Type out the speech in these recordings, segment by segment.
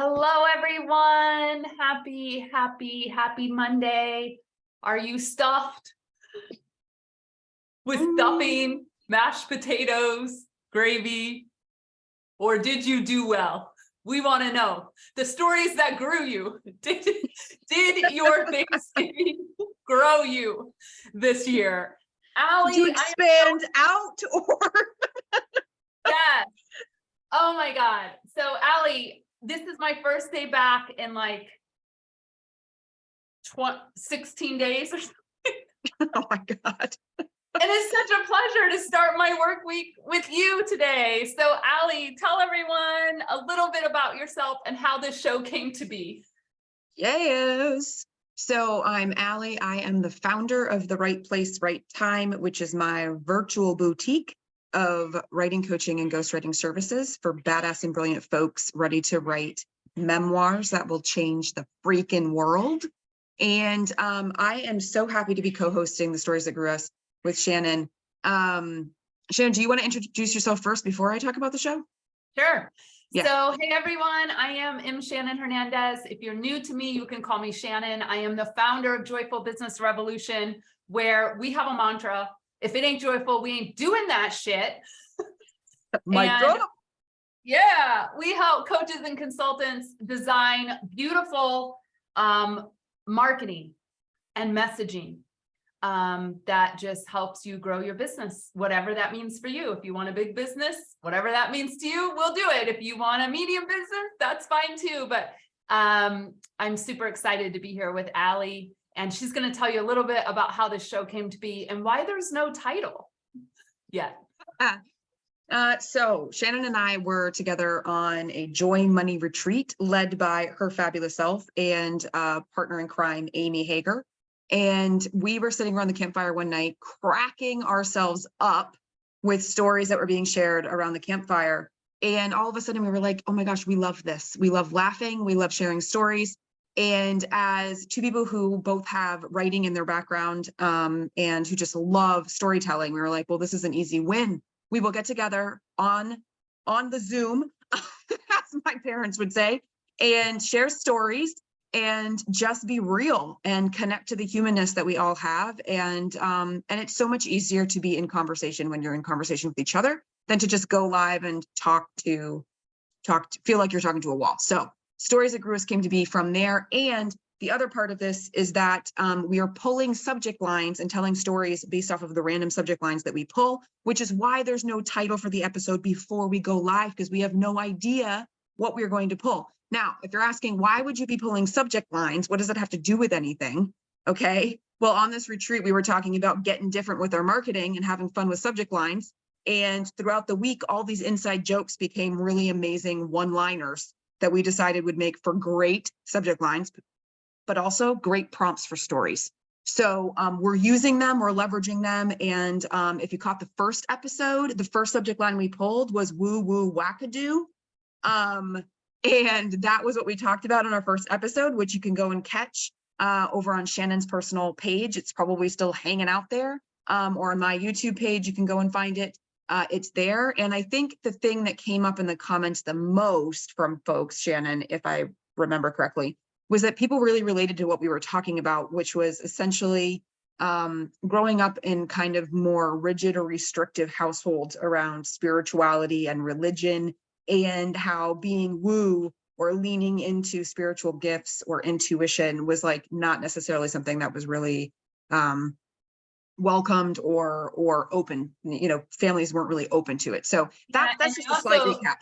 Hello, everyone. Happy Monday. Are you stuffed with stuffing, mashed potatoes, gravy, or did you do well? We want to know the stories that grew you. Did your Thanksgiving grow you this year? Did you Allie, expand out or? yes. Oh my God. So Allie, this is my first day back in like 16 days or something. Oh my God. And it's such a pleasure to start my work week with you today. So Allie, tell everyone a little bit about yourself and how this show came to be. Yes. So I'm Allie. I am the founder of The Right Place, Right Time, which is my virtual boutique of writing, coaching, and ghostwriting services for badass and brilliant folks ready to write memoirs that will change the freaking world. And I am so happy to be co-hosting The Stories That Grew Us with Shannon. Shannon, do you want to introduce yourself first before I talk about the show? Sure. Yeah. So, hey everyone, I am M. Shannon Hernandez. If you're new to me, you can call me Shannon. I am the founder of Joyful Business Revolution, where we have a mantra: if it ain't joyful, we ain't doing that shit. Mic drop. Yeah, we help coaches and consultants design beautiful marketing and messaging that just helps you grow your business, whatever that means for you. If you want a big business, whatever that means to you, we'll do it. If you want a medium business, that's fine too. But I'm super excited to be here with Allie, and she's going to tell you a little bit about how this show came to be and why there's no title yet. So Shannon and I were together on a Joy Money retreat led by her fabulous self and partner in crime, Amy Hager. And we were sitting around the campfire one night, cracking ourselves up with stories that were being shared around the campfire. And all of a sudden we were like, oh my gosh, we love this. We love laughing. We love sharing stories. And as two people who both have writing in their background and who just love storytelling, we were like, well, this is an easy win. We will get together on the Zoom, as my parents would say, and share stories and just be real and connect to the humanness that we all have. And it's so much easier to be in conversation when you're in conversation with each other than to just go live and feel like you're talking to a wall. So Stories That Grew Us came to be from there. And the other part of this is that we are pulling subject lines and telling stories based off of the random subject lines that we pull, which is why there's no title for the episode before we go live, because we have no idea what we're going to pull. Now, if you're asking, why would you be pulling subject lines? What does that have to do with anything? Okay, well, on this retreat, we were talking about getting different with our marketing and having fun with subject lines. And throughout the week, all these inside jokes became really amazing one-liners that we decided would make for great subject lines, but also great prompts for stories. So we're using them, we're leveraging them. And if you caught the first episode, the first subject line we pulled was woo woo wackadoo. And that was what we talked about in our first episode, which you can go and catch over on Shannon's personal page. It's probably still hanging out there, or on my YouTube page, you can go and find it. It's there. And I think the thing that came up in the comments the most from folks, Shannon, if I remember correctly, was that people really related to what we were talking about, which was essentially growing up in kind of more rigid or restrictive households around spirituality and religion, and how being woo or leaning into spiritual gifts or intuition was like not necessarily something that was really welcomed or open. You know, families weren't really open to it. So that's just a slight recap.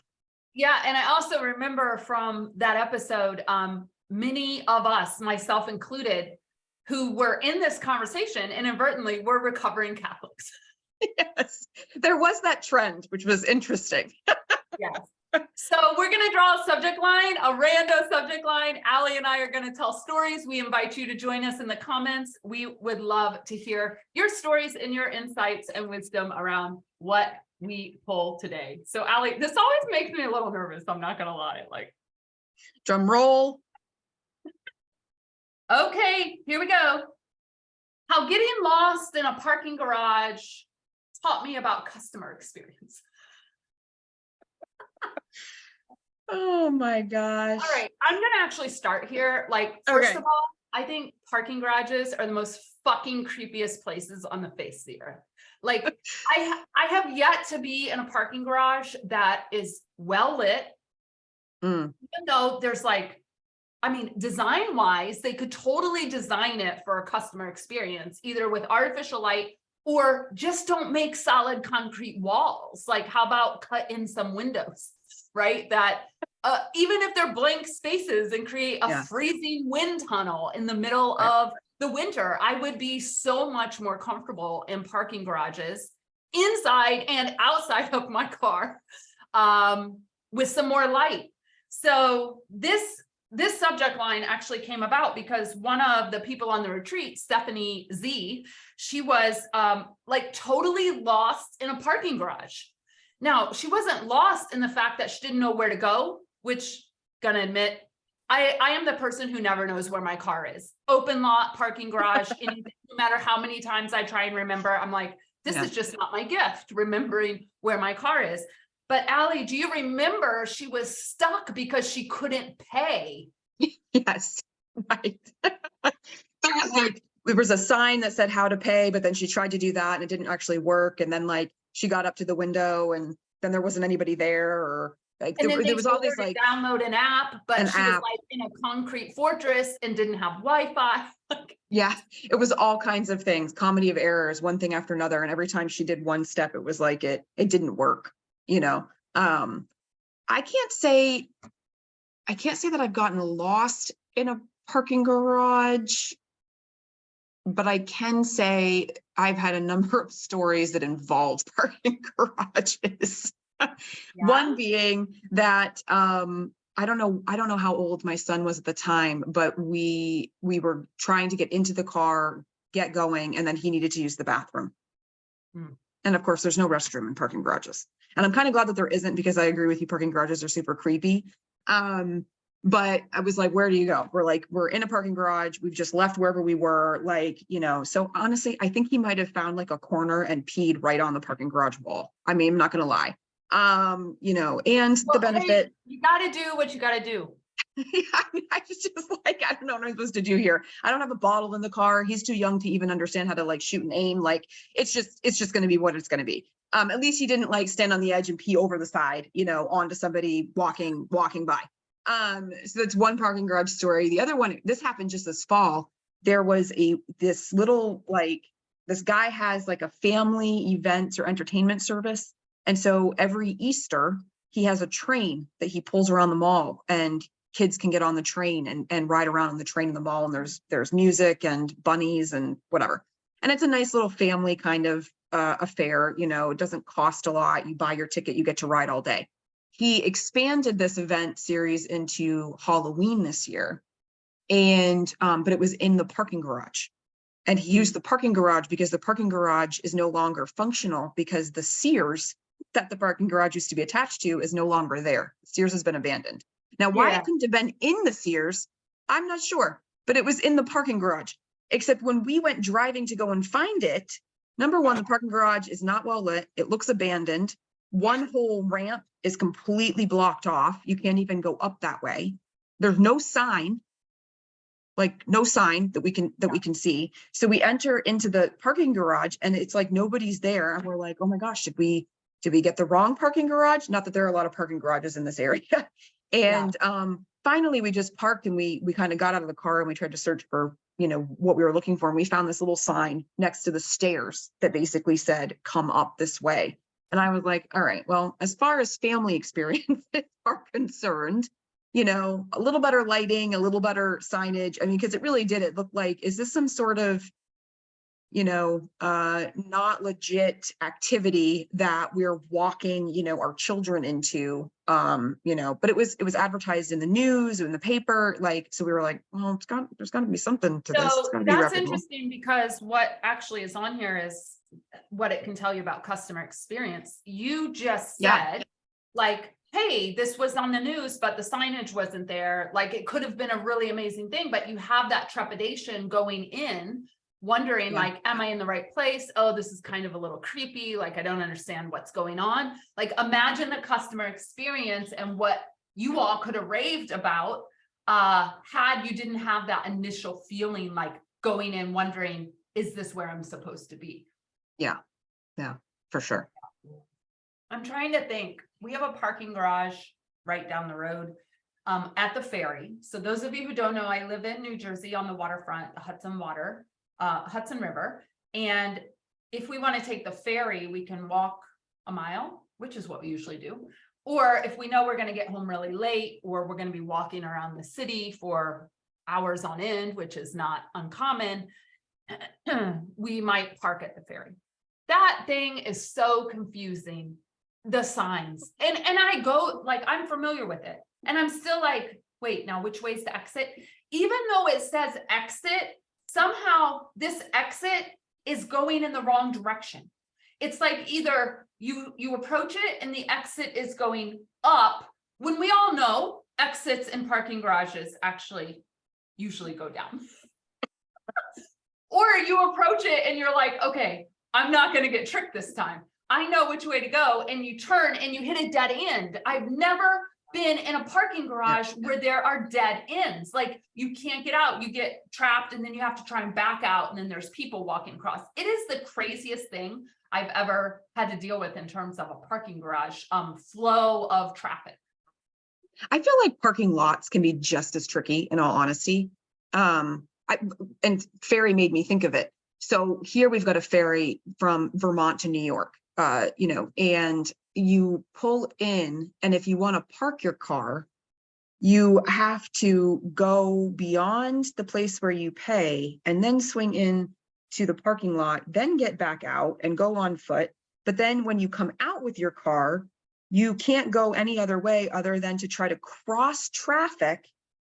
Yeah, and I also remember from that episode, many of us, myself included, who were in this conversation inadvertently were recovering Catholics. Yes, there was that trend, which was interesting. Yes. So we're going to draw a subject line, a rando subject line. Allie and I are going to tell stories. We invite you to join us in the comments. We would love to hear your stories and your insights and wisdom around what we pull today. So Allie, this always makes me a little nervous. I'm not going to lie. Like, drum roll. Okay, here we go. How getting lost in a parking garage taught me about customer experience. Oh my gosh. All right, I'm gonna actually start here. Like, first Okay. of all, I think parking garages are the most fucking creepiest places on the face of the earth. Like, I have yet to be in a parking garage that is well lit, Mm, even though there's like, I mean, design wise, they could totally design it for a customer experience, either with artificial light or just don't make solid concrete walls. Like, how about cut in some windows, right? That even if they're blank spaces and create a yeah. freezing wind tunnel in the middle Right. of the winter, I would be so much more comfortable in parking garages inside and outside of my car with some more light. So this subject line actually came about because one of the people on the retreat, Stephanie Z, she was like totally lost in a parking garage. Now, she wasn't lost in the fact that she didn't know where to go, which, gonna admit, I am the person who never knows where my car is. Open lot, parking garage, anything, no matter how many times I try and remember, I'm like, this Yeah. is just not my gift, remembering where my car is. But Allie, do you remember she was stuck because she couldn't pay? Yes. Right. There was a sign that said how to pay, but then she tried to do that and it didn't actually work. And then like she got up to the window and then there wasn't anybody there, or like And then there they was all told her these to like download an app, but an she was app. like in a concrete fortress and didn't have Wi-Fi. Yeah, it was all kinds of things, comedy of errors, one thing after another. And every time she did one step, it was like it didn't work, you know. I can't say that I've gotten lost in a parking garage, but I can say I've had a number of stories that involved parking garages. One Yeah. being that I don't know how old my son was at the time, but we were trying to get into the car, get going, and then he needed to use the bathroom. Hmm. And of course, there's no restroom in parking garages. And I'm kind of glad that there isn't, because I agree with you, parking garages are super creepy. But I was like, where do you go? We're in a parking garage. We've just left wherever we were, like, you know. So honestly, I think he might have found like a corner and peed right on the parking garage wall. I mean, I'm not gonna lie. You know, and the Well, hey, benefit. you gotta do what you gotta do. I mean, I was just like, I don't know what I'm supposed to do here. I don't have a bottle in the car. He's too young to even understand how to like shoot and aim. Like, it's just going to be what it's going to be. At least he didn't like stand on the edge and pee over the side, you know, onto somebody walking by. So that's one parking garage story. The other one, this happened just this fall. There was this little, like, this guy has like a family events or entertainment service. And so every Easter, he has a train that he pulls around the mall, and kids can get on the train and ride around on the train in the mall. And there's music and bunnies and whatever. And it's a nice little family kind of affair. You know, it doesn't cost a lot. You buy your ticket, you get to ride all day. He expanded this event series into Halloween this year. And but it was in the parking garage. And he used the parking garage because the parking garage is no longer functional, because the Sears that the parking garage used to be attached to is no longer there. Sears has been abandoned. Now, why Yeah. it couldn't have been in the Sears, I'm not sure, but it was in the parking garage. Except when we went driving to go and find it, number one, the parking garage is not well lit. It looks abandoned. One whole ramp is completely blocked off. You can't even go up that way. There's no sign, like no sign that we can see. So we enter into the parking garage and it's like nobody's there. And we're like, oh my gosh, did we get the wrong parking garage? Not that there are a lot of parking garages in this area. And finally we just parked and we kind of got out of the car and we tried to search for, you know, what we were looking for. And we found this little sign next to the stairs that basically said, come up this way. And I was like, all right, well, as far as family experiences are concerned, you know, a little better lighting, a little better signage. I mean, because it really did. It looked like, is this some sort of, you know, not legit activity that we're walking, you know, our children into, you know, but it was advertised in the news, in the paper, like, so we were like, well, there's gotta be something to this. It's So gotta be that's reputable. interesting because what actually is on here is what it can tell you about customer experience. You just Yeah, said, like, hey, this was on the news, but the signage wasn't there. Like, it could have been a really amazing thing, but you have that trepidation going in, wondering, yeah, like, am I in the right place? Oh, this is kind of a little creepy. Like, I don't understand what's going on. Like, imagine the customer experience and what you all could have raved about, had you didn't have that initial feeling like going in wondering, is this where I'm supposed to be? Yeah, for sure. I'm trying to think. We have a parking garage right down the road at the ferry. So those of you who don't know, I live in New Jersey on the waterfront, the Hudson River. And if we want to take the ferry, we can walk a mile, which is what we usually do. Or if we know we're going to get home really late, or we're going to be walking around the city for hours on end, which is not uncommon, we might park at the ferry. That thing is so confusing, the signs. And I go, like, I'm familiar with it. And I'm still like, wait, now which way's the exit? Even though it says exit, somehow this exit is going in the wrong direction. It's like either you approach it and the exit is going up, when we all know exits in parking garages actually usually go down. Or you approach it and you're like, okay, I'm not going to get tricked this time. I know which way to go. And you turn and you hit a dead end. I've never been in a parking garage where there are dead ends. Like, you can't get out, you get trapped, and then you have to try and back out. And then there's people walking across. It is the craziest thing I've ever had to deal with in terms of a parking garage flow of traffic. I feel like parking lots can be just as tricky, in all honesty. And ferry made me think of it. So here we've got a ferry from Vermont to New York, and you pull in, and if you want to park your car, you have to go beyond the place where you pay and then swing in to the parking lot, then get back out and go on foot. But then when you come out with your car, you can't go any other way other than to try to cross traffic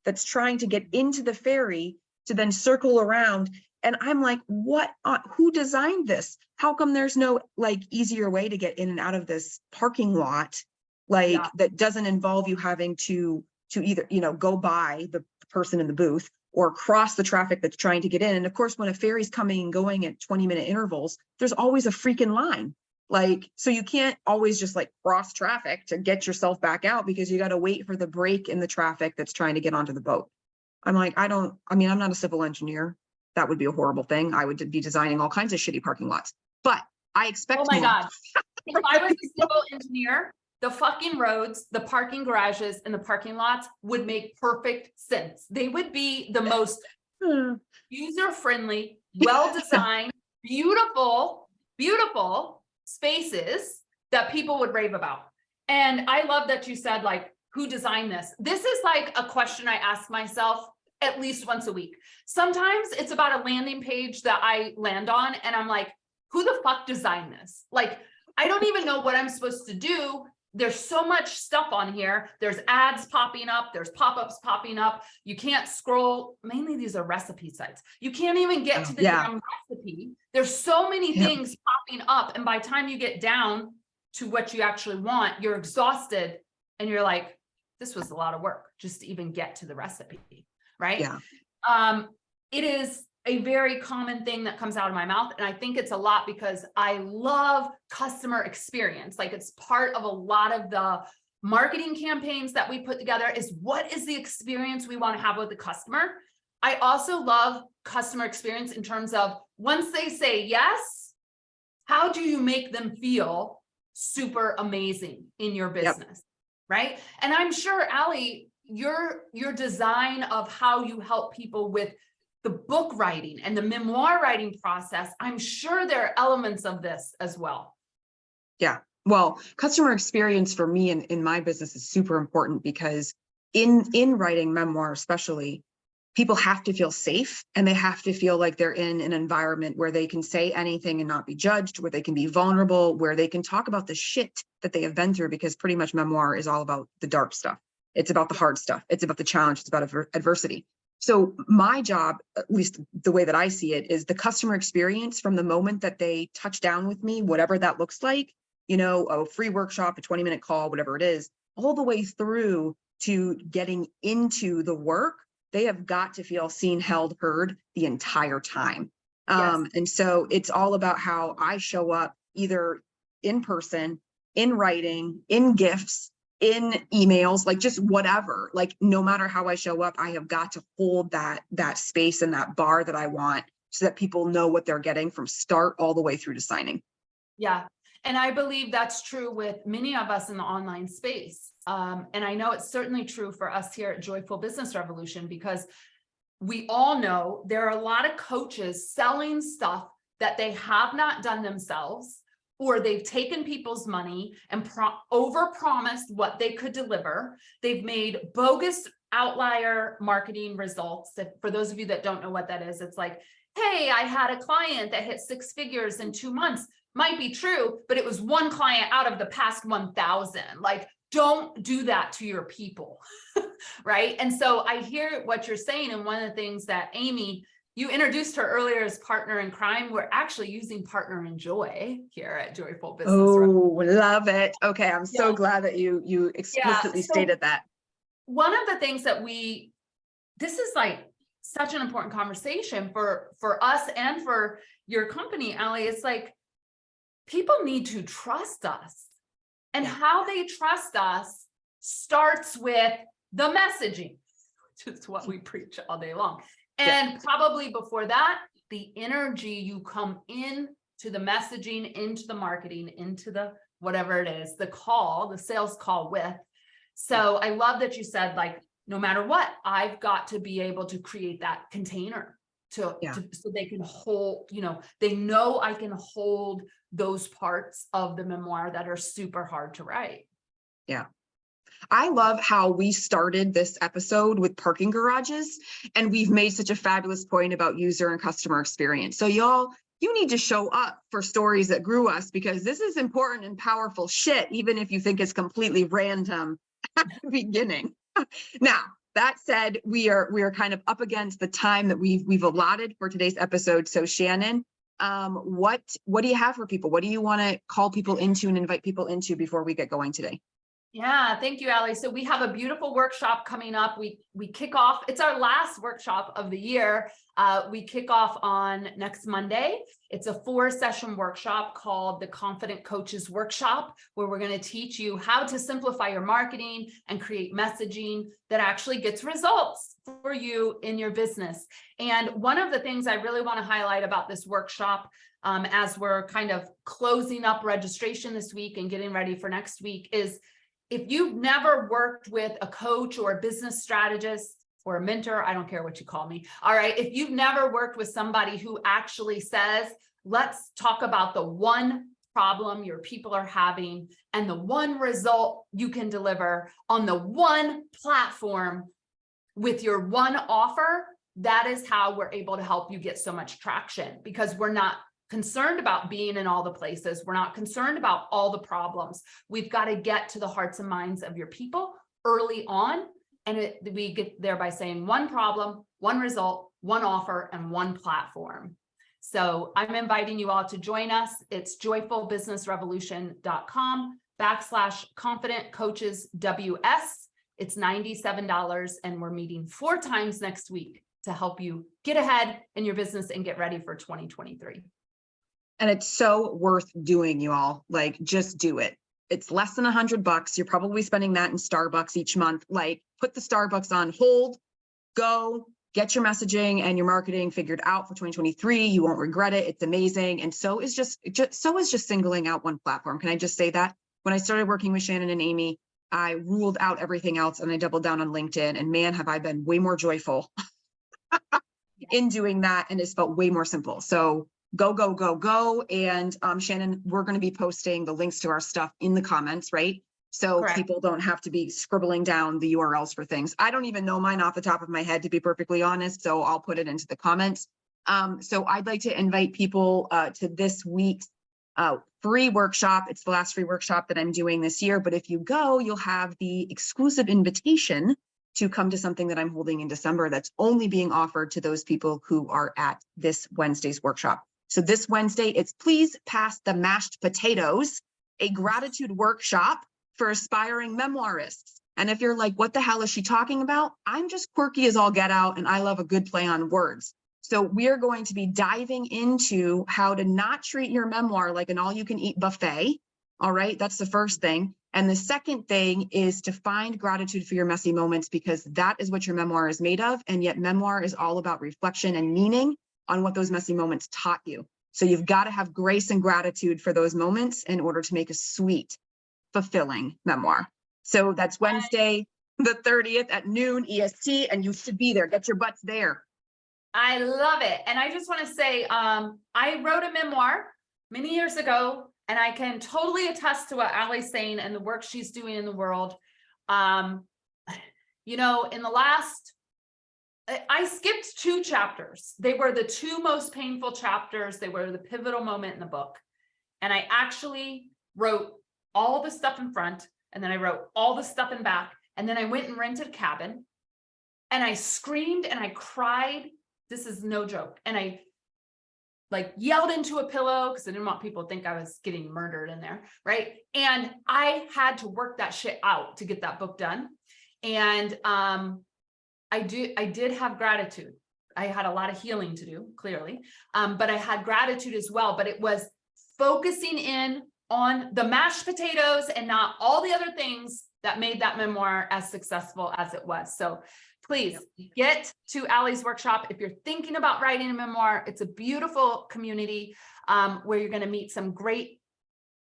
that's trying to get into the ferry to then circle around. And I'm like, what, who designed this? How come there's no like easier way to get in and out of this parking lot? Like that doesn't involve you having to either, go by the person in the booth or cross the traffic that's trying to get in. And of course, when a ferry's coming and going at 20-minute intervals, there's always a freaking line. Like, so you can't always just like cross traffic to get yourself back out because you got to wait for the break in the traffic that's trying to get onto the boat. I'm like, I'm not a civil engineer. That would be a horrible thing. I would be designing all kinds of shitty parking lots, but I expect. Oh my God. If I was a civil engineer, the fucking roads, the parking garages and the parking lots would make perfect sense. They would be the most user-friendly, well-designed, beautiful spaces that people would rave about. And I love that you said, like, who designed this? This is like a question I ask myself at least once a week. Sometimes it's about a landing page that I land on and I'm like, who the fuck designed this? Like, I don't even know what I'm supposed to do. There's so much stuff on here. There's ads popping up. There's pop-ups popping up. You can't scroll. Mainly these are recipe sites. You can't even get to the damn recipe. There's so many things popping up. And by the time you get down to what you actually want, you're exhausted and you're like, this was a lot of work just to even get to the recipe. Right? Yeah. It is a very common thing that comes out of my mouth. And I think it's a lot because I love customer experience. Like, it's part of a lot of the marketing campaigns that we put together is what is the experience we want to have with the customer. I also love customer experience in terms of once they say yes, how do you make them feel super amazing in your business? Right? And I'm sure, Allie, your design of how you help people with the book writing and the memoir writing process, I'm sure there are elements of this as well. Yeah. Well, customer experience for me in my business is super important because in writing memoir, especially, people have to feel safe and they have to feel like they're in an environment where they can say anything and not be judged, where they can be vulnerable, where they can talk about the shit that they have been through, because pretty much memoir is all about the dark stuff. It's about the hard stuff. It's about the challenge. It's about adversity. So my job, at least the way that I see it, is the customer experience from the moment that they touch down with me, whatever that looks like, a free workshop, a 20-minute call, whatever it is, all the way through to getting into the work. They have got to feel seen, held, heard the entire time. And so it's all about how I show up either in person, in writing, in gifts, in emails, like just whatever, like no matter how I show up, I have got to hold that space and that bar that I want so that people know what they're getting from start all the way through to signing. Yeah. And I believe that's true with many of us in the online space. And I know it's certainly true for us here at Joyful Business Revolution, because we all know there are a lot of coaches selling stuff that they have not done themselves, or they've taken people's money and over-promised what they could deliver. They've made bogus outlier marketing results. For those of you that don't know what that is, it's like, hey, I had a client that hit 6 figures in 2 months. Might be true, but it was one client out of the past 1,000. Like, don't do that to your people, right? And so I hear what you're saying. And one of the things that Amy, you introduced her earlier as partner in crime. We're actually using partner in joy here at Joyful Business. Oh, love it. Okay, I'm so Yeah. glad that you explicitly stated that. One of the things that this is like such an important conversation for us and for your company, Allie. It's like, people need to trust us, and how they trust us starts with the messaging, which is what we preach all day long. And probably before that, the energy you come in to the messaging, into the marketing, into the whatever it is, the sales call with. So I love that you said, like, no matter what, I've got to be able to create that container so they can hold, they know I can hold those parts of the memoir that are super hard to write. Yeah. I love how we started this episode with parking garages, and we've made such a fabulous point about user and customer experience. So y'all, you need to show up for stories that grew us, because this is important and powerful shit, even if you think it's completely random at the beginning. Now, that said, we are kind of up against the time that we've allotted for today's episode. So Shannon, what do you have for people? What do you want to call people into and invite people into before we get going today? Yeah, thank you, Allie. So we have a beautiful workshop coming up. We kick off, it's our last workshop of the year. We kick off on next Monday. It's a 4-session workshop called the Confident Coaches Workshop, where we're going to teach you how to simplify your marketing and create messaging that actually gets results for you in your business. And one of the things I really want to highlight about this workshop, as we're kind of closing up registration this week and getting ready for next week, is if you've never worked with a coach or a business strategist or a mentor, I don't care what you call me. All right. If you've never worked with somebody who actually says, let's talk about the one problem your people are having and the one result you can deliver on the one platform with your one offer, that is how we're able to help you get so much traction, because we're not concerned about being in all the places. We're not concerned about all the problems. We've got to get to the hearts and minds of your people early on. And we get there by saying one problem, one result, one offer, and one platform. So I'm inviting you all to join us. It's joyfulbusinessrevolution.com/confidentcoachesws. It's $97, and we're meeting 4 times next week to help you get ahead in your business and get ready for 2023. And it's so worth doing, you all. Like, just do it. It's less than $100. You're probably spending that in Starbucks each month. Like, put the Starbucks on hold, go get your messaging and your marketing figured out for 2023. You won't regret it. It's amazing. And so is just singling out one platform. Can I just say that? When I started working with Shannon and Amy, I ruled out everything else and I doubled down on LinkedIn, and man, have I been way more joyful in doing that. And it's felt way more simple. So go, go, go, go. And Shannon, we're going to be posting the links to our stuff in the comments, right? So Correct. People don't have to be scribbling down the URLs for things. I don't even know mine off the top of my head, to be perfectly honest. So I'll put it into the comments. So I'd like to invite people to this week's free workshop. It's the last free workshop that I'm doing this year. But if you go, you'll have the exclusive invitation to come to something that I'm holding in December that's only being offered to those people who are at this Wednesday's workshop. So this Wednesday, it's Please Pass the Mashed Potatoes, a gratitude workshop for aspiring memoirists. And if you're like, what the hell is she talking about? I'm just quirky as all get out, and I love a good play on words. So we are going to be diving into how to not treat your memoir like an all-you-can-eat buffet, All right, that's the first thing. And the second thing is to find gratitude for your messy moments, because that is what your memoir is made of. And yet memoir is all about reflection and meaning on what those messy moments taught you. So you've got to have grace and gratitude for those moments in order to make a sweet, fulfilling memoir. So that's Wednesday, the 30th at noon EST, and you should be there. Get your butts there. I love it. And I just want to say, I wrote a memoir many years ago, and I can totally attest to what Allie's saying and the work she's doing in the world. You know, in the last, I skipped 2 chapters. They were the 2 most painful chapters. They were the pivotal moment in the book. And I actually wrote all the stuff in front, and then I wrote all the stuff in back. And then I went and rented a cabin, and I screamed and I cried. This is no joke. And I like yelled into a pillow because I didn't want people to think I was getting murdered in there, right? And I had to work that shit out to get that book done. And I did have gratitude. I had a lot of healing to do, clearly, but I had gratitude as well. But it was focusing in on the mashed potatoes and not all the other things that made that memoir as successful as it was. So please get to Allie's workshop. If you're thinking about writing a memoir, it's a beautiful community where you're going to meet some great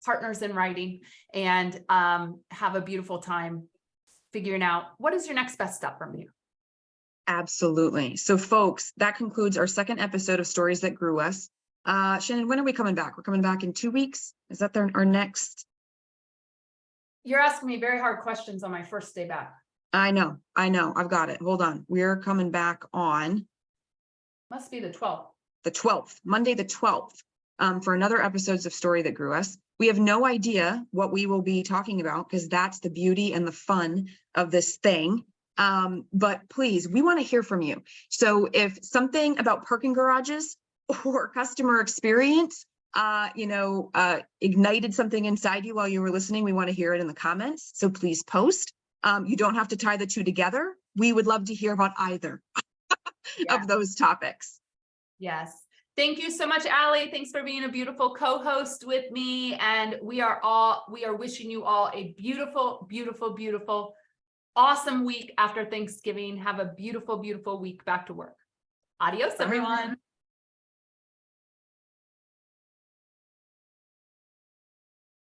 partners in writing and have a beautiful time figuring out what is your next best step from you. Absolutely. So folks, that concludes our second episode of Stories That Grew Us. Shannon, when are we coming back? We're coming back in 2 weeks. Is that our next? You're asking me very hard questions on my first day back. I know. I've got it. Hold on. We're coming back on Must be the 12th. the 12th, Monday, the 12th, for another episodes of Story That Grew Us. We have no idea what we will be talking about because that's the beauty and the fun of this thing. But please, we want to hear from you. So if something about parking garages or customer experience, ignited something inside you while you were listening, we want to hear it in the comments. So please post. You don't have to tie the 2 together. We would love to hear about either of those topics. Yes. Thank you so much, Allie. Thanks for being a beautiful co-host with me. And we are wishing you all a beautiful, beautiful, beautiful, awesome week after Thanksgiving. Have a beautiful, beautiful week back to work. Adios, everyone.